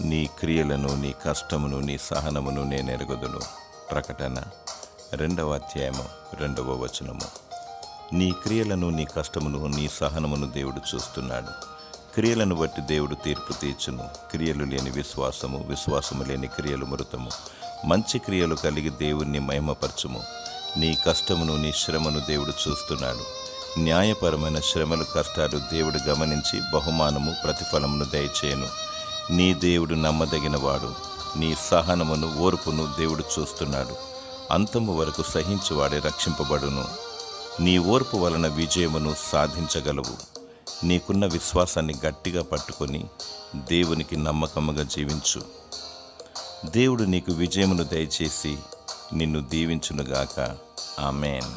నీ క్రియలను, నీ కష్టమును, నీ సహనమును నేను ఎరుగుదును. ప్రకటన 2వ అధ్యాయము 2వ వచనము. నీ క్రియలను, నీ కష్టమును, నీ సహనమును దేవుడు చూస్తున్నాడు. క్రియలను బట్టి దేవుడు తీర్పు తీర్చును. క్రియలు లేని విశ్వాసము, విశ్వాసము లేని క్రియలు మృతము. మంచి క్రియలు కలిగి దేవుణ్ణి మహిమపరచుము. నీ కష్టమును, నీ శ్రమను దేవుడు చూస్తున్నాడు. న్యాయపరమైన శ్రమలు, కష్టాలు దేవుడు గమనించి బహుమానము, ప్రతిఫలమును దయచేయను. నీ దేవుడు నమ్మదగినవాడు. నీ సహనమును, ఓర్పును దేవుడు చూస్తున్నాడు. అంతము వరకు సహించువాడే రక్షింపబడును. నీ ఓర్పు వలన విజయమును సాధించగలవు. నీకున్న విశ్వాసాన్ని గట్టిగా పట్టుకొని దేవునికి నమ్మకముగా జీవించు. దేవుడు నీకు విజయమును దయచేసి నిన్ను దీవించునుగాక. ఆమేన్.